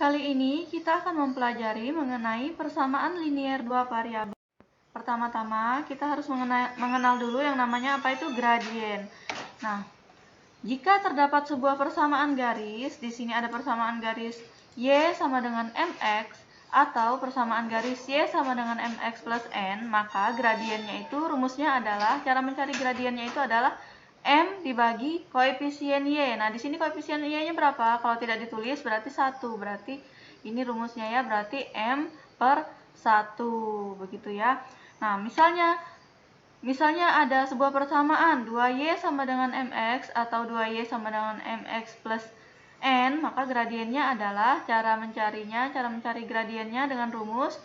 Kali ini kita akan mempelajari mengenai persamaan linier dua variabel. Pertama-tama kita harus mengenal dulu yang namanya apa itu gradien. Nah, jika terdapat sebuah persamaan garis, di sini ada persamaan garis Y sama dengan MX atau persamaan garis Y sama dengan MX plus N, maka gradiennya itu rumusnya adalah, cara mencari gradiennya itu adalah M dibagi koefisien Y. Nah, di sini koefisien Y-nya berapa? Kalau tidak ditulis berarti 1. Berarti ini rumusnya ya, berarti M per 1. Begitu ya. Nah, misalnya ada sebuah persamaan 2Y sama dengan MX atau 2Y sama dengan MX plus N, maka gradiennya adalah, cara mencari gradiennya dengan rumus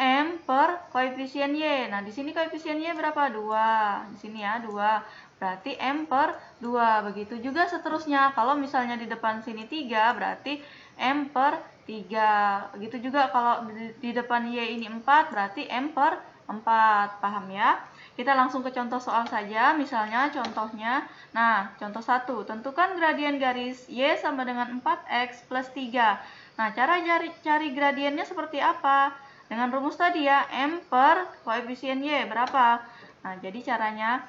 M per koefisien Y. Nah, di sini koefisien Y berapa? 2. Di sini ya, 2. Berarti M per 2. Begitu juga seterusnya. Kalau misalnya di depan sini 3, berarti M per 3. Begitu juga kalau di depan Y ini 4, berarti M per 4. Paham ya? Kita langsung ke contoh soal saja. Misalnya contohnya, nah, contoh 1. Tentukan gradien garis Y sama dengan 4X plus 3. Nah, cara cari gradiennya seperti apa? Dengan rumus tadi ya, M per koefisien Y berapa? Nah, jadi caranya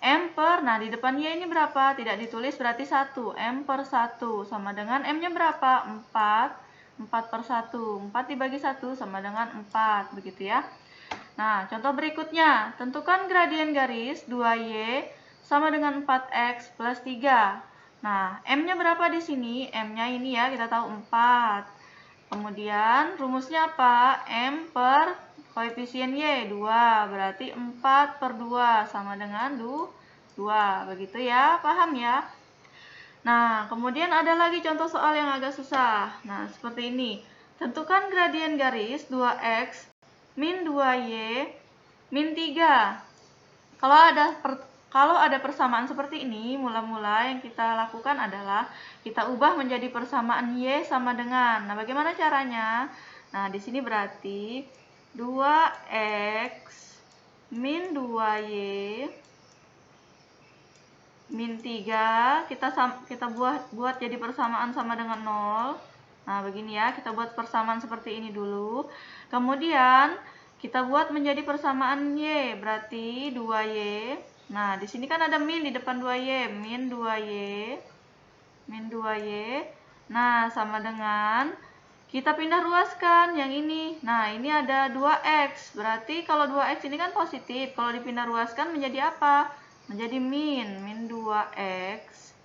M per, nah di depan Y ini berapa? Tidak ditulis berarti 1. M per 1 sama dengan M-nya berapa? 4. 4 per 1. 4 dibagi 1 sama dengan 4. Begitu ya. Nah, contoh berikutnya. Tentukan gradien garis 2Y sama dengan 4X plus 3. Nah, M-nya berapa di sini? M-nya ini ya, kita tahu 4. Kemudian rumusnya apa? M per koefisien Y 2, berarti 4 per 2 sama dengan 2. Begitu ya, paham ya? Nah, kemudian ada lagi contoh soal yang agak susah. Nah, seperti ini. Tentukan gradien garis 2X min 2Y min 3. Kalau ada persamaan seperti ini, mula-mula yang kita lakukan adalah kita ubah menjadi persamaan Y sama dengan. Nah, bagaimana caranya? Nah, di sini berarti 2X min 2Y min 3 kita buat jadi persamaan sama dengan 0. Nah, begini ya, kita buat persamaan seperti ini dulu. Kemudian kita buat menjadi persamaan Y, berarti 2Y. Nah, di sini kan ada min di depan 2Y, min 2Y. Min 2Y. Nah, sama dengan kita pindah ruaskan yang ini. Nah, ini ada 2X. Berarti kalau 2X ini kan positif. Kalau dipindah ruaskan menjadi apa? Menjadi min 2X.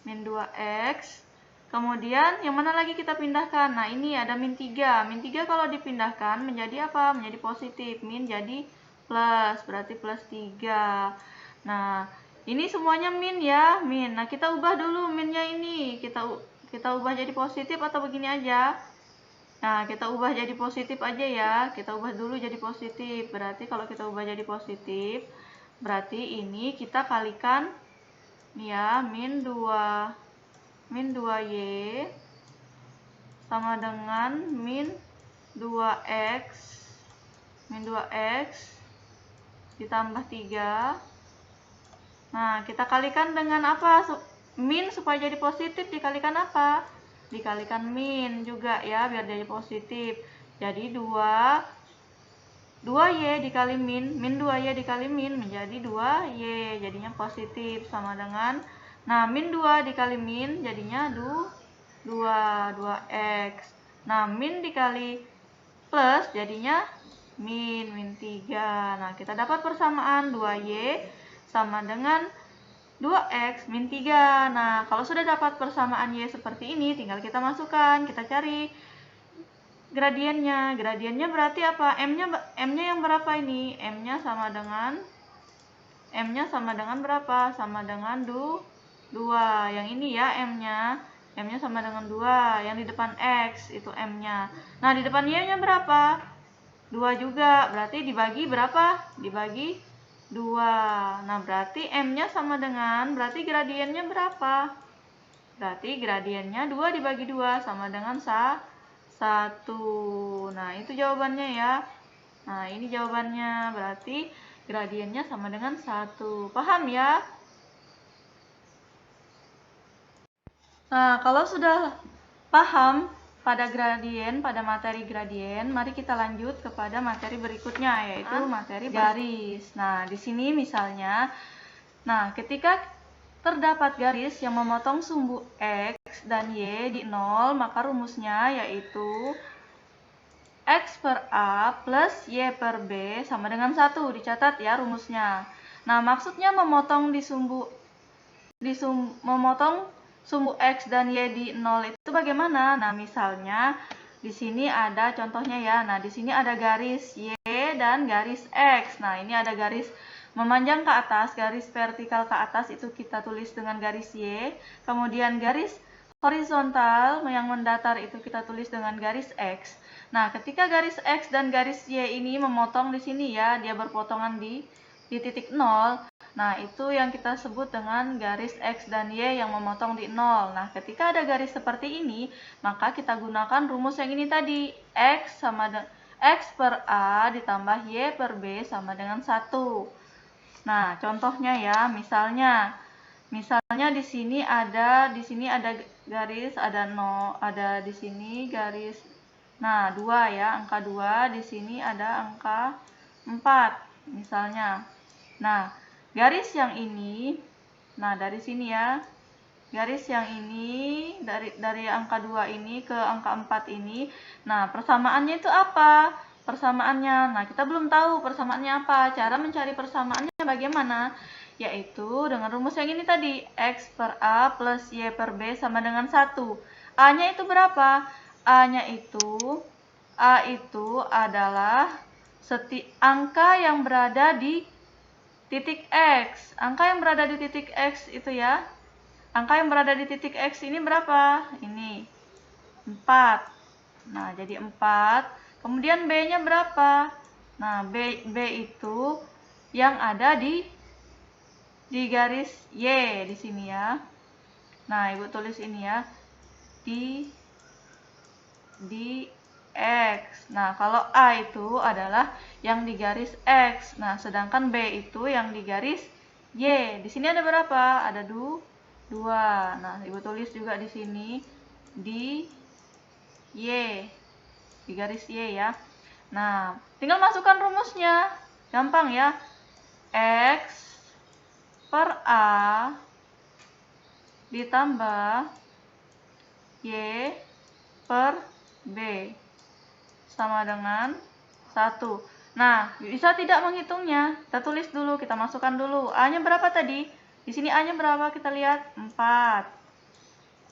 Min 2X. Kemudian yang mana lagi kita pindahkan? Nah, ini ada min 3. Min 3 kalau dipindahkan menjadi apa? Menjadi positif. Min jadi plus. Berarti plus 3. Nah, ini semuanya min ya, min. Nah, kita ubah dulu minnya ini. Kita ubah jadi positif atau begini aja? Nah, kita ubah jadi positif aja ya. Kita ubah dulu jadi positif. Berarti kalau kita ubah jadi positif, berarti ini kita kalikan ya, min 2Y sama dengan min 2X. Min 2X ditambah 3. Nah, kita kalikan dengan apa? Min supaya jadi positif dikalikan apa? Dikalikan min juga ya, biar jadi positif. Jadi 2Y dikali min 2Y dikali min menjadi 2Y, jadinya positif sama dengan, nah, min 2 dikali min jadinya 2X. Nah, min dikali plus jadinya min 3. Nah, kita dapat persamaan 2Y sama dengan 2X min 3. Nah, kalau sudah dapat persamaan Y seperti ini, tinggal kita masukkan, kita cari gradiennya. Gradiennya berarti apa? M-nya yang berapa ini? M-nya sama dengan berapa? Sama dengan 2. Yang ini ya M-nya. M-nya sama dengan 2. Yang di depan X itu M-nya. Nah, di depan Y-nya berapa? 2 juga. Berarti dibagi berapa? Dibagi 2. Nah, berarti M-nya sama dengan, berarti gradiennya berapa? Berarti gradiennya 2 dibagi 2 sama dengan 1. Nah, itu jawabannya ya. Nah, ini jawabannya. Berarti gradiennya sama dengan 1. Paham ya? Nah, kalau sudah paham pada materi gradien, mari kita lanjut kepada materi berikutnya, yaitu materi garis. Nah, di sini misalnya, ketika terdapat garis yang memotong sumbu X dan Y di 0, maka rumusnya yaitu X per A plus Y per B sama dengan 1. Dicatat ya rumusnya. Nah, maksudnya memotong sumbu X dan Y di 0 itu bagaimana? Nah, misalnya di sini ada contohnya ya. Nah, di sini ada garis Y dan garis X. Nah, ini ada garis memanjang ke atas, garis vertikal ke atas itu kita tulis dengan garis Y. Kemudian garis horizontal yang mendatar itu kita tulis dengan garis X. Nah, ketika garis X dan garis Y ini memotong di sini ya, dia berpotongan di titik 0. Nah, itu yang kita sebut dengan garis X dan Y yang memotong di 0. Nah, ketika ada garis seperti ini, maka kita gunakan rumus yang ini tadi. X per A ditambah Y per B sama dengan 1. Nah, contohnya ya, misalnya di sini ada garis, ada di sini garis. Nah, 2 ya, angka 2, di sini ada angka 4 misalnya. Nah, garis yang ini, dari sini ya, garis yang ini dari angka 2 ini ke angka 4 ini, nah persamaannya itu apa? Persamaannya, nah kita belum tahu persamaannya apa. Cara mencari persamaannya bagaimana? Yaitu dengan rumus yang ini tadi, X per A plus Y per B sama dengan 1. A-nya itu berapa? A itu adalah angka yang berada di titik X. Angka yang berada di titik X itu ya. Angka yang berada di titik X ini berapa? Ini 4. Nah, jadi 4. Kemudian B-nya berapa? Nah, B itu yang ada di garis Y di sini ya. Nah, Ibu tulis ini ya. Di X. Nah, kalau A itu adalah yang di garis X. Nah, sedangkan B itu yang di garis Y. Di sini ada berapa? Ada 2. Nah, Ibu tulis juga di sini di Y. Di garis Y ya. Nah, tinggal masukkan rumusnya. Gampang ya. X per A ditambah Y per B sama dengan 1. Nah, bisa tidak menghitungnya? Kita tulis dulu, kita masukkan dulu. A-nya berapa tadi? Di sini A-nya berapa? Kita lihat 4.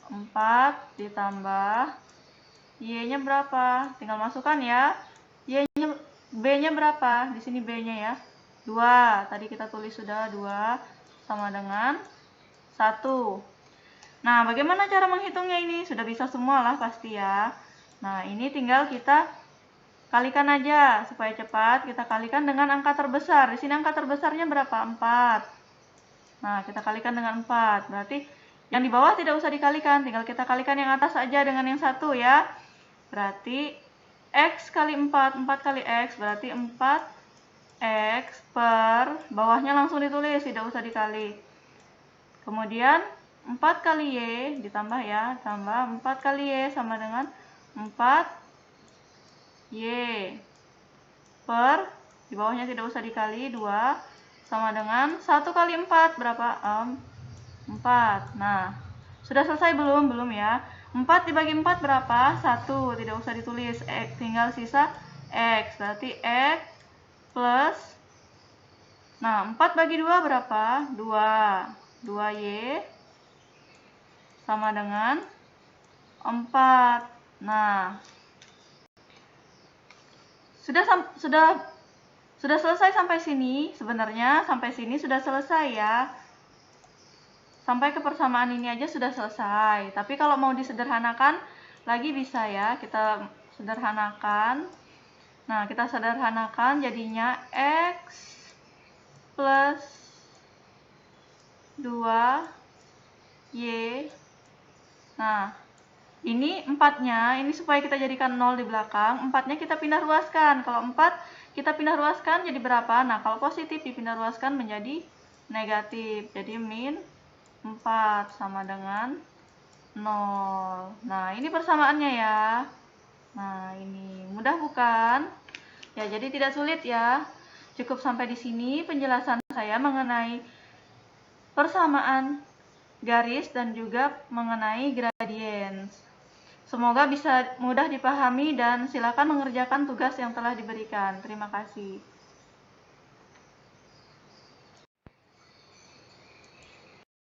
4 ditambah Y-nya berapa? Tinggal masukkan ya. B-nya berapa? Di sini B-nya ya. 2. Tadi kita tulis sudah 2 sama dengan 1. Nah, bagaimana cara menghitungnya ini? Sudah bisa semua lah pasti ya. Nah, ini tinggal kita kalikan aja supaya cepat. Kita kalikan dengan angka terbesar. Di sini angka terbesarnya berapa? 4. Nah, kita kalikan dengan 4. Berarti yang di bawah tidak usah dikalikan. Tinggal kita kalikan yang atas aja dengan yang 1 ya. Berarti X kali 4. 4 kali X berarti 4X per bawahnya langsung ditulis. Tidak usah dikali. Kemudian 4 kali Y ditambah ya. Tambah 4 kali Y sama dengan 4Y per di bawahnya tidak usah dikali 2 sama dengan 1 kali 4 berapa? 4. Nah, sudah selesai belum? Belum ya. 4 dibagi 4 berapa? 1. Tidak usah ditulis. Tinggal sisa X. Berarti X plus, nah 4 bagi 2 berapa? 2. 2Y sama dengan 4. Nah, sudah selesai sampai sini. Sebenarnya sampai sini sudah selesai ya. Sampai ke persamaan ini aja sudah selesai. Tapi kalau mau disederhanakan lagi bisa ya. Kita sederhanakan. Nah, kita sederhanakan jadinya X plus 2Y. Nah, ini 4-nya, ini supaya kita jadikan 0 di belakang, 4-nya kita pindah ruaskan. Kalau 4 kita pindah ruaskan jadi berapa? Nah, kalau positif dipindah ruaskan menjadi negatif. Jadi min 4 sama dengan 0. Nah, ini persamaannya ya. Nah, ini mudah bukan? Ya, jadi tidak sulit ya. Cukup sampai di sini penjelasan saya mengenai persamaan garis dan juga mengenai gradient. Semoga bisa mudah dipahami dan silakan mengerjakan tugas yang telah diberikan. Terima kasih.